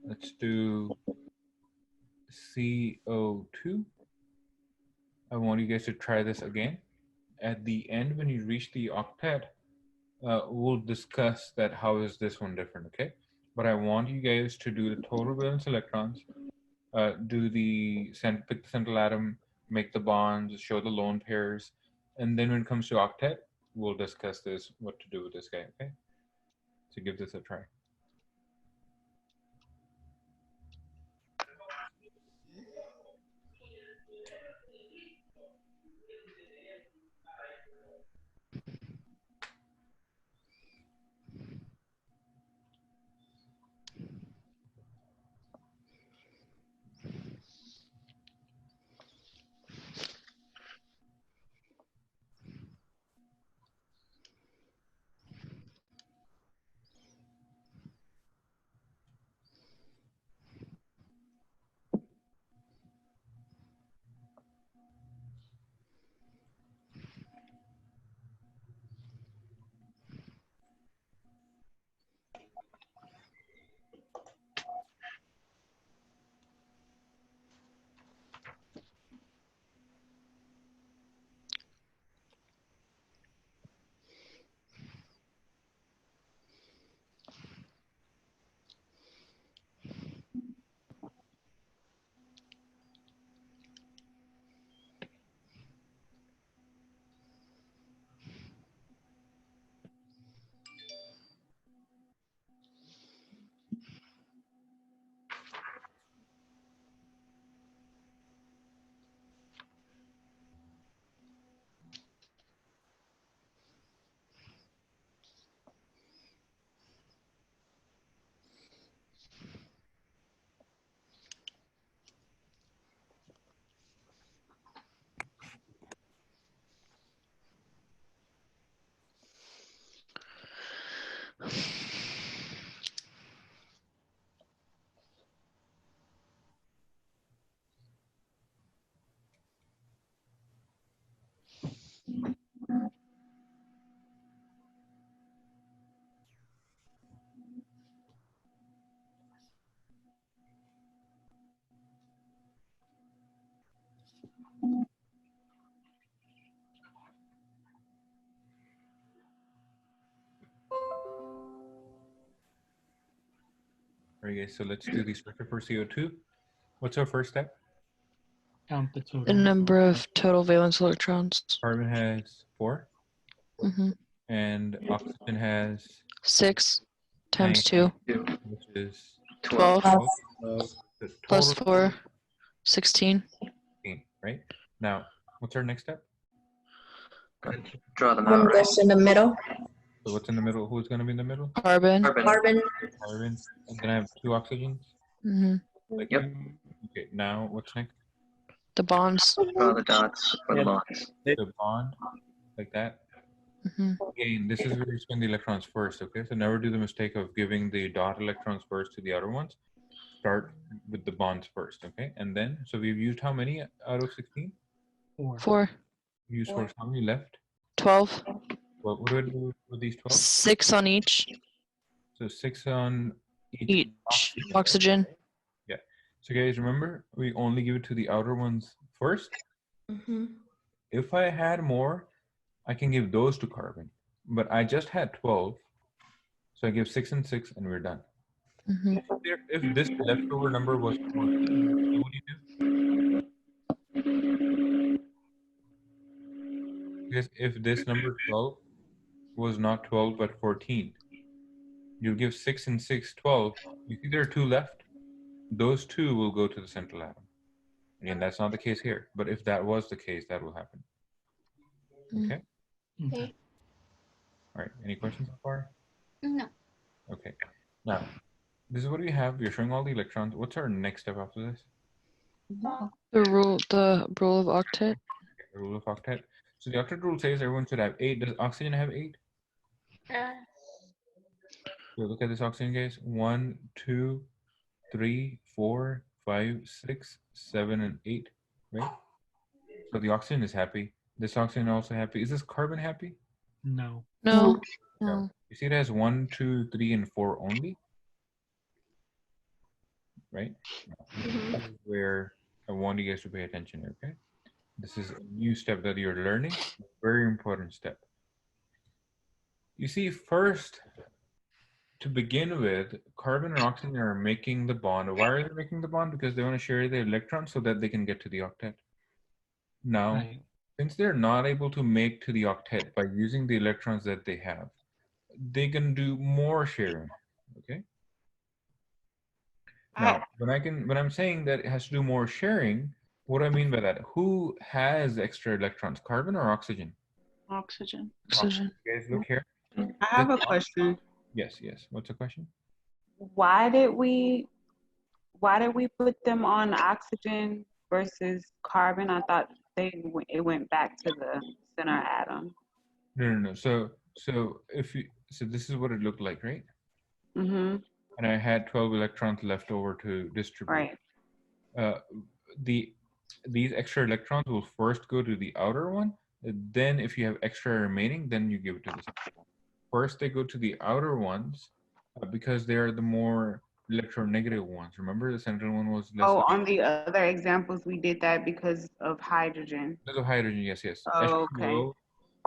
Let's do CO2. I want you guys to try this again. At the end, when you reach the octet, we'll discuss that how is this one different, okay? But I want you guys to do the total valence electrons, pick the central atom, make the bonds, show the lone pairs, and then when it comes to octet, we'll discuss this, what to do with this guy, okay? So give this a try. All right, guys, so let's do the structure for CO2. What's our first step? Count the total. The number of total valence electrons. Carbon has 4, Mm-hmm. and oxygen has 6 times 9, 2. which is 12 The plus total 4, 16. 16, right? Now, what's our next step? Draw them One out, right? goes in the middle. So what's in the middle? Who's going to be in the middle? Carbon. Carbon. Carbon. And then I have 2 oxygens. Mm-hmm. Like Yep. that. Okay, now what's next? The bonds. Draw the dots for the bonds. The bond, like that. Mm-hmm. Again, this is where you spin the electrons first, okay? So never do the mistake of giving the dot electrons first to the other ones. Start with the bonds first, okay? And then, so we've used how many out of 16? 4. We used 4. How many left? 12. What do I do with these 12? 6 on each. So 6 on Each oxygen. Yeah. So guys, remember, we only give it to the outer ones first. Mm-hmm. If I had more, I can give those to carbon. But I just had 12. So I give 6 and 6 and we're done. Mm-hmm. If this leftover number was 14, what would you do? Because if this number 12 was not 12 but 14, you give 6 and 6, 12. You see there are 2 left. Those 2 will go to the central atom. Again, that's not the case here. But if that was the case, that will happen. Okay? Okay. All right. Any questions so far? No. Okay. Now, this is what we have. We're showing all the electrons. What's our next step after this? The rule of octet. Okay, the rule of octet. So the octet rule says everyone should have 8. Does oxygen have 8? So look at this oxygen, guys. 1, 2, 3, 4, 5, 6, 7, and 8. Right? So the oxygen is happy. This oxygen also happy. Is this carbon happy? No. No. No. You see it has 1, 2, 3, and 4 only. right? This is where I want you guys to pay attention, okay? This is a new step that you're learning, a very important step. You see, first, to begin with, carbon and oxygen are making the bond. Why are they making the bond? Because they want to share the electrons so that they can get to the octet. Now, Right. since they're not able to make to the octet by using the electrons that they have, they can do more sharing, okay? Now, when I'm saying that it has to do more sharing, what do I mean by that? Who has extra electrons, carbon or oxygen? Oxygen. Oxygen. Guys, look here. I have a question. Yes, yes. What's the question? Why did we put them on oxygen versus carbon? I thought it went back to the center atom. No. So this is what it looked like, right? Mm-hmm. And I had 12 electrons left over to distribute. Right. These extra electrons will first go to the outer one. Then if you have extra remaining, then you give it to the center. First, they go to the outer ones because they are the more electronegative ones. Remember, the central one was less. Oh, on the other examples, we did that because of hydrogen. Because of hydrogen, yes. Oh, okay. H2O,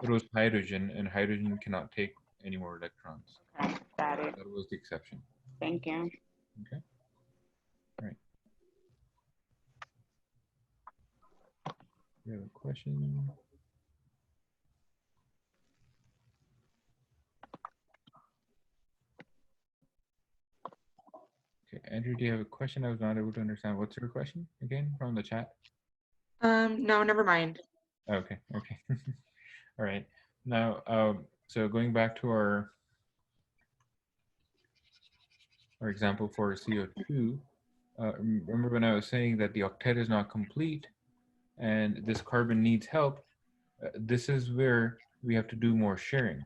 it was hydrogen, and hydrogen cannot take any more electrons. Okay, got it. That was the exception. Thank you. Okay. Right. You have a question? Okay, Andrew, do you have a question? I was not able to understand. What's your question again from the chat? No, never mind. Okay. All right. Now, so going back to our example for CO2, remember when I was saying that the octet is not complete and this carbon needs help, this is where we have to do more sharing.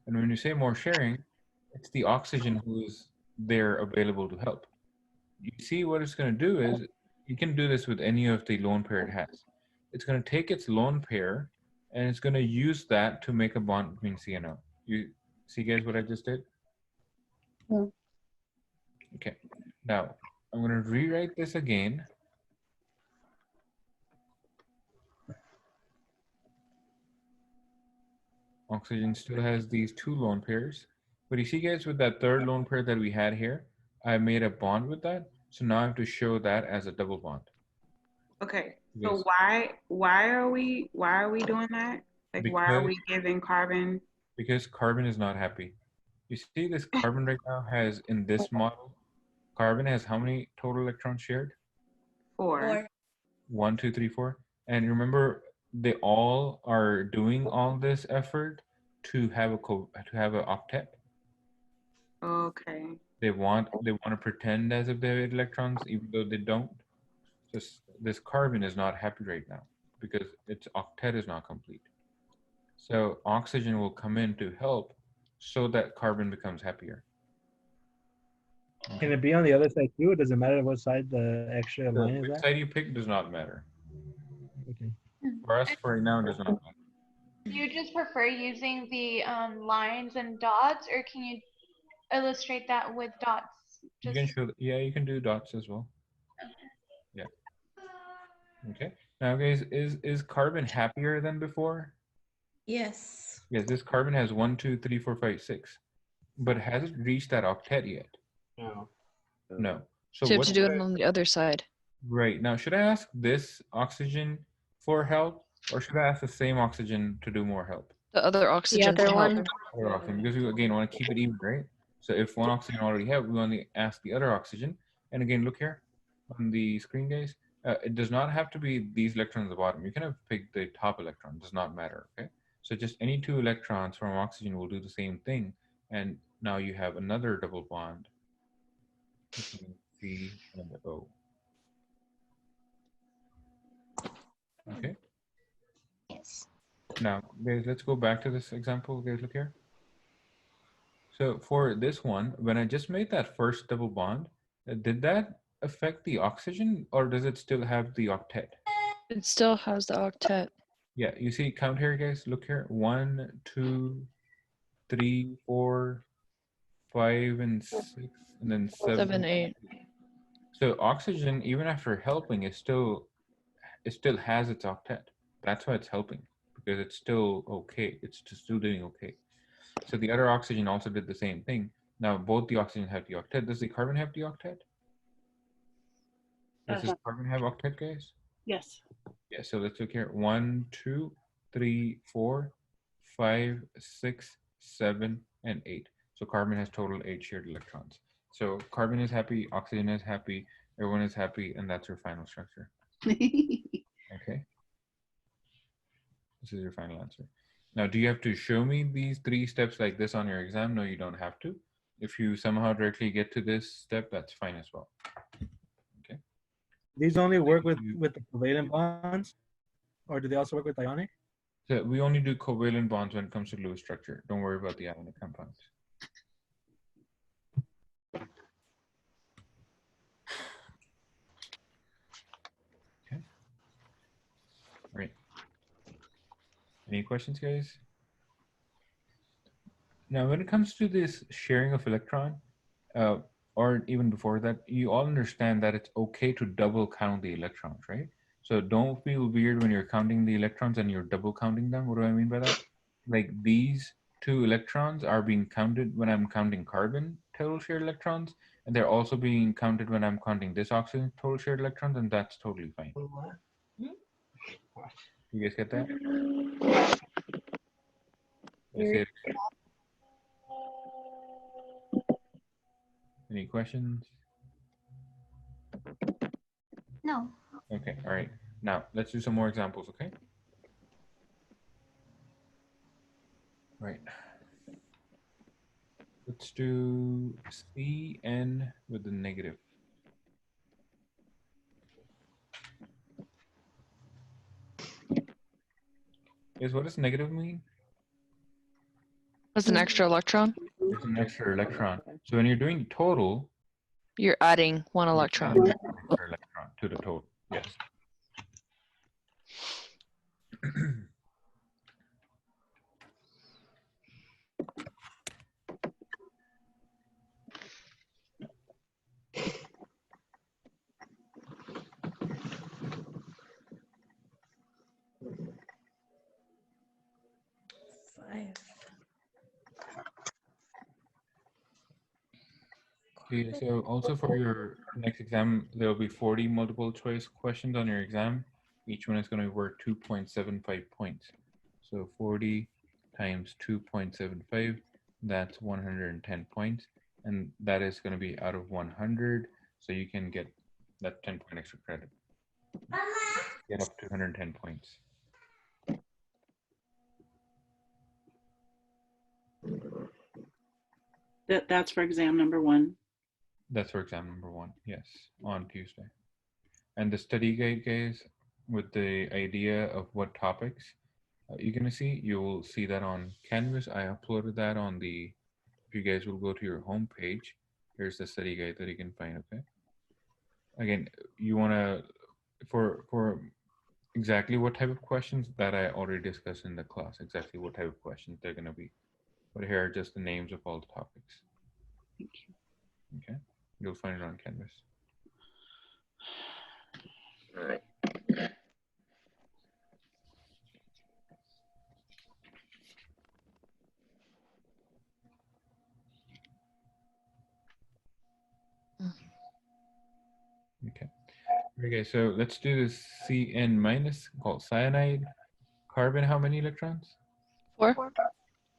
And when you say more sharing, it's the oxygen who is there available to help. You see what it's going to do is, you can do this with any of the lone pair it has. It's going to take its lone pair and it's going to use that to make a bond between C and O. You see guys what I just did? Yeah. Okay, now I'm going to rewrite this again. Oxygen still has these two lone pairs, but you see guys, with that third lone pair that we had here, I made a bond with that. So now I have to show that as a double bond. Okay. Yes. So why are we doing that? Like, why are we giving carbon? Because carbon is not happy. You see this carbon right now has, in this model, carbon has how many total electrons shared? 4. 1, 2, 3, 4. And remember, they all are doing all this effort to have an octet. Okay. They want to pretend as if they have electrons, even though they don't. So this carbon is not happy right now because its octet is not complete. So oxygen will come in to help so that carbon becomes happier. Can it be on the other side too? It doesn't matter what side the extra line is Which at? side you pick does not matter. Okay. For us, for right now, it does not matter. Do you just prefer using the lines and dots, or can you illustrate that with dots? You can show, yeah, you can do dots as well. Yeah. Okay. Now, guys, is carbon happier than before? Yes. Yes, this carbon has 1, 2, 3, 4, 5, 6, but has it reached that octet yet? No. No. So you have to do it on the other side. Right. Now, should I ask this oxygen for help, or should I ask the same oxygen to do more help? The other oxygen other to help. one. Other oxygen, because we, again, want to keep it even, right? So if one oxygen already have, we only ask the other oxygen. And again, look here on the screen, guys. It does not have to be these electrons at the bottom. You can have picked the top electron. Does not matter, okay? So just any 2 electrons from oxygen will do the same thing. And now you have another double bond between C and O. Okay. Yes. Now, guys, let's go back to this example. Guys, look here. So for this one, when I just made that first double bond, did that affect the oxygen, or does it still have the octet? It still has the octet. Yeah, you see, count here, guys. Look here. 1, 2, 3, 4, 5, and 6, and then 7. 7, 8. So oxygen, even after helping, it still has its octet. That's why it's helping, because it's still okay. It's still doing okay. So the other oxygen also did the same thing. Now both the oxygen have the octet. Does the carbon have the octet? Does this carbon have octet, guys? Yes. Yeah, so let's look here. 1, 2, 3, 4, 5, 6, 7, and 8. So carbon has total 8 shared electrons. So carbon is happy, oxygen is happy, everyone is happy, and that's your final structure. Okay. This is your final answer. Now, do you have to show me these 3 steps like this on your exam? No, you don't have to. If you somehow directly get to this step, that's fine as well. Okay. These only work with the covalent bonds, or do they also work with ionic? So we only do covalent bonds when it comes to Lewis structure. Don't worry about the ionic compounds. Okay. All right. Any questions, guys? Now, when it comes to this sharing of electron, or even before that, you all understand that it's okay to double count the electrons, right? So don't feel weird when you're counting the electrons and you're double counting them. What do I mean by that? Like these 2 electrons are being counted when I'm counting carbon total shared electrons, and they're also being counted when I'm counting this oxygen total shared electrons, and that's totally fine. You guys get that? I see it. Any questions? No. Okay, all right. Now, let's do some more examples, okay? Right. Let's do Cn with the negative. Guys, what does negative mean? That's an extra electron. It's an extra electron. So when you're doing total, You're adding 1 you're electron. adding an extra electron to the total. Yes. Five. Okay, so also for your next exam, there will be 40 multiple choice questions on your exam. Each one is going to be worth 2.75 points. So 40 times 2.75, that's 110 points. And that is going to be out of 100. So you can get that 10-point extra credit. Get up to 110 points. That's for exam number 1. That's for exam number 1, yes, on Tuesday. And the study guide, guys, with the idea of what topics you're gonna see, you'll see that on Canvas. I uploaded that on the, if you guys will go to your home page, here's the study guide that you can find, okay? Again, you wanna, for exactly what type of questions that I already discussed in the class, exactly what type of questions they're gonna be. But here are just the names of all the topics. Thank you. Okay, you'll find it on Canvas. All right. Okay. Okay, so let's do this Cn minus called cyanide. Carbon, how many electrons? 4.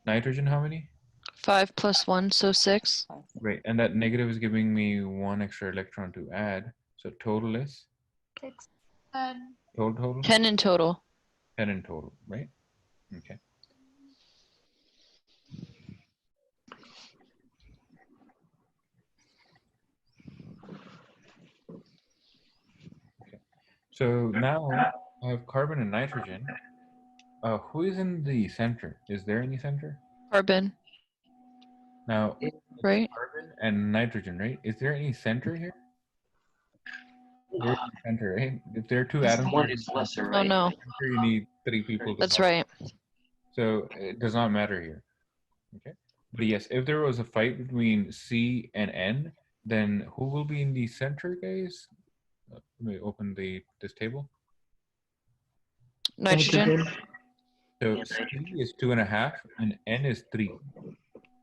Nitrogen, how many? 5 plus 1, so 6. Great, and that negative is giving me 1 extra electron to add. So total is? 6. Total? 10 in total. 10 in total, right? Okay. Okay. So now I have carbon and nitrogen. Who is in the center? Is there any center? Carbon, Now, right? carbon and nitrogen, right? Is there any center here? There's a center, right? If there are 2 atoms, One is lesser, Oh, right? no. center, you need 3 people to That's solve. right. So it does not matter here. Okay. But yes, if there was a fight between C and N, Then who will be in the center, guys? Let me open this table. Nitrogen. So C is 2.5 and N is 3.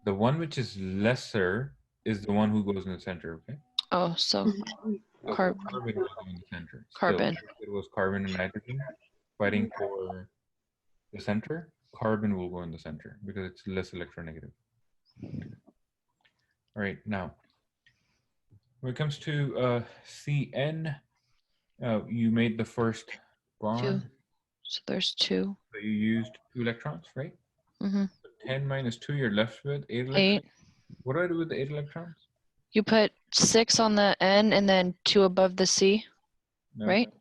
The one which is lesser is the one who goes in the center, okay? Oh, so So Carbon. carbon will go in the center. Carbon. So if it was carbon and nitrogen fighting for the center, carbon will go in the center because it's less electronegative. All right, now, when it comes to CN, you made the first bond. 2. So there's 2. So you used 2 electrons, right? Mm-hmm. 10 minus 2, you're left with 8 electrons. 8. What do I do with the 8 electrons? You put 6 on the N and then 2 above the C, No. right?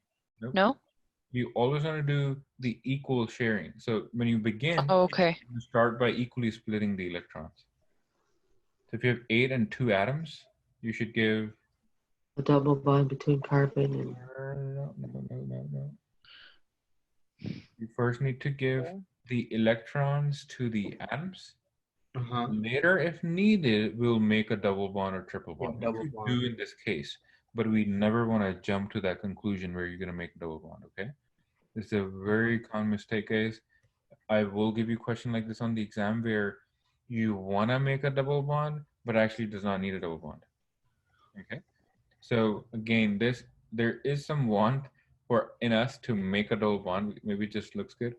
Nope. No? You always want to do the equal sharing. So when you begin, Oh, okay. you start by equally splitting the electrons. So if you have 8 and 2 atoms, you should give A double bond between carbon and no. You first need to give the electrons to the atoms. Later, if needed, we'll make a double bond or triple bond. Yeah, double Which we bond. do in this case, but we never want to jump to that conclusion where you're going to make a double bond, okay? It's a very common mistake, guys. I will give you a question like this on the exam where you want to make a double bond, but actually does not need a double bond, okay? So again, there is some want in us to make a double bond. Maybe it just looks good,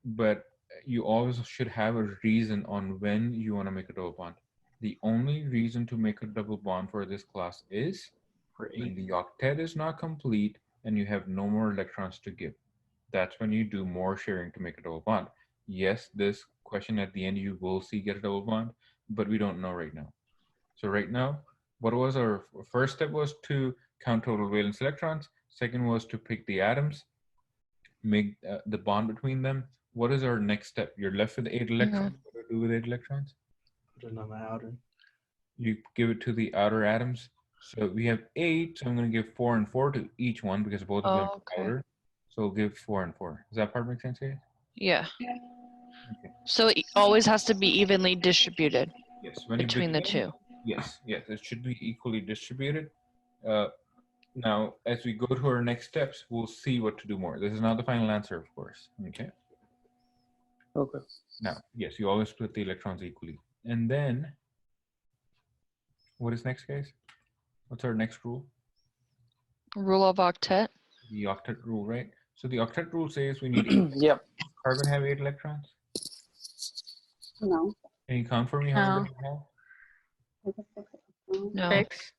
but you always should have a reason on when you want to make a double bond. The only reason to make a double bond for this class is when the octet is not complete and you have no more electrons to give. That's when you do more sharing to make a double bond. Yes, this question at the end you will see get a double bond, but we don't know right now. So right now, what was our first step was to count total valence electrons. Second was to pick the atoms, make the bond between them. What is our next step? You're left with 8 electrons. What do you do with 8 electrons? Put it on the outer. You give it to the outer atoms. So we have 8, so I'm going to give 4 and 4 to each one because both of them are outer. So we'll give 4 and 4. Does that part make sense here? Yeah. Okay. So it always has to be evenly distributed Yes. When between the begin, 2. Yes, it should be equally distributed. Now, as we go to our next steps, we'll see what to do more. This is not the final answer, of course. Okay. okay. Now, yes, you always split the electrons equally. And then, what is next, guys? What's our next rule? Rule of octet. The octet rule, right? So the octet rule says we need 8 Yep. Carbon have 8 electrons? No. Can you count for me how many they have? No. 6.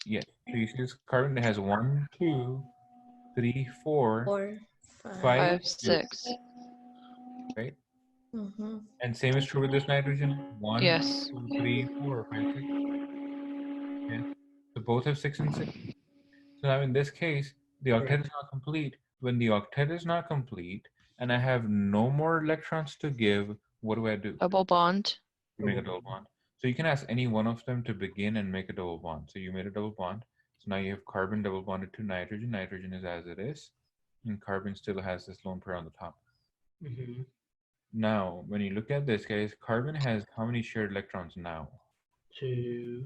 Yes. So you see this carbon that has 1, 2, 3, 4, 4, 5, 5, 6. right? Mm-hmm. And same is true with this nitrogen. 1, Yes. 2, 3, 4, 5, 6. Okay. So both have 6 and 6. So now in this case, the octet is not complete. When the octet is not complete and I have no more electrons to give, what do I do? Double bond. You make a double bond. So you can ask any one of them to begin and make a double bond. So you made a double bond. So now you have carbon double bonded to nitrogen. Nitrogen is as it is. And carbon still has this lone pair on the top. Now, when you look at this, guys, carbon has how many shared electrons now? 2,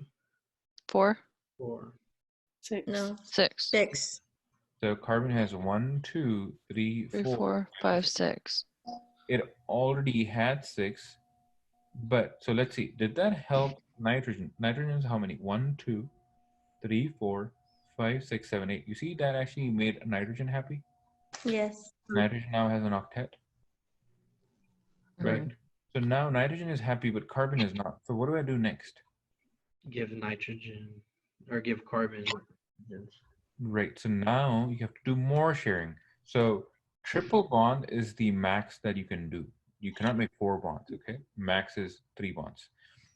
4. 4. 6. No. 6. 6. So carbon has 1, 2, 3, 3, 4. 4, 5, 6. It already had 6. But, so let's see, did that help nitrogen? Nitrogen is how many? 1, 2, 3, 4, 5, 6, 7, 8. You see that actually made nitrogen happy? Yes. Nitrogen now has an octet, right? So now nitrogen is happy, but carbon is not. So what do I do next? Give nitrogen or give carbon. Right, so now you have to do more sharing. So triple bond is the max that you can do. You cannot make 4 bonds, okay? Max is 3 bonds.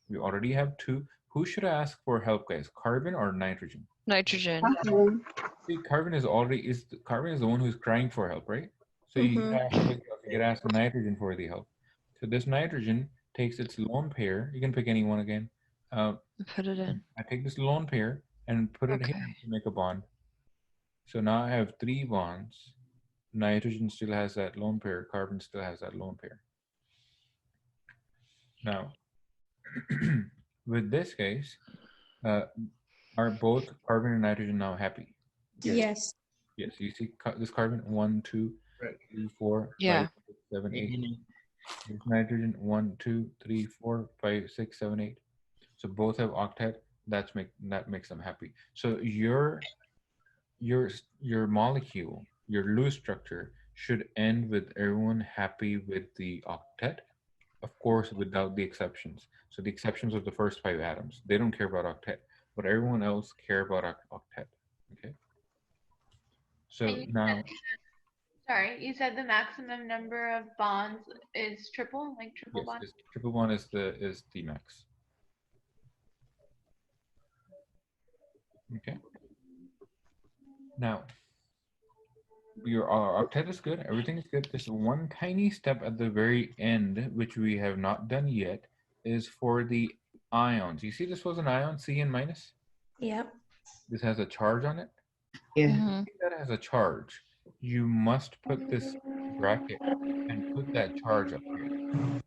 We already have 2. Who should I ask for help, guys? Carbon or nitrogen? Nitrogen. See, carbon is the one who's crying for help, right? So you get asked nitrogen for the help. So this nitrogen takes its lone pair. You can pick any one again. Put it in. I take this lone pair and put it here to make a bond. So now I have 3 bonds. Nitrogen still has that lone pair. Carbon still has that lone pair. Now, with this case, Are both carbon and nitrogen now happy? Yes. Yes. You see this carbon 1, 2, Right. 3, 4, Yeah. 5, 6, 7, 8. This nitrogen 1, 2, 3, 4, 5, 6, 7, 8. So both have octet. That makes them happy. So your molecule, your Lewis structure should end with everyone happy with the octet. Of course, without the exceptions. So the exceptions are the first 5 atoms. They don't care about octet, but everyone else care about octet. Okay. So And you now, Sorry, you said the maximum number of bonds is triple, like triple yes, bond? this triple bond is the max. Okay. Now, our octet is good. Everything is good. There's one tiny step at the very end, which we have not done yet, is for the ions. You see, this was an ion, C minus. Yep. This has a charge on it. Yeah. Mhm. If that has a charge, you must put this bracket and put that charge up here.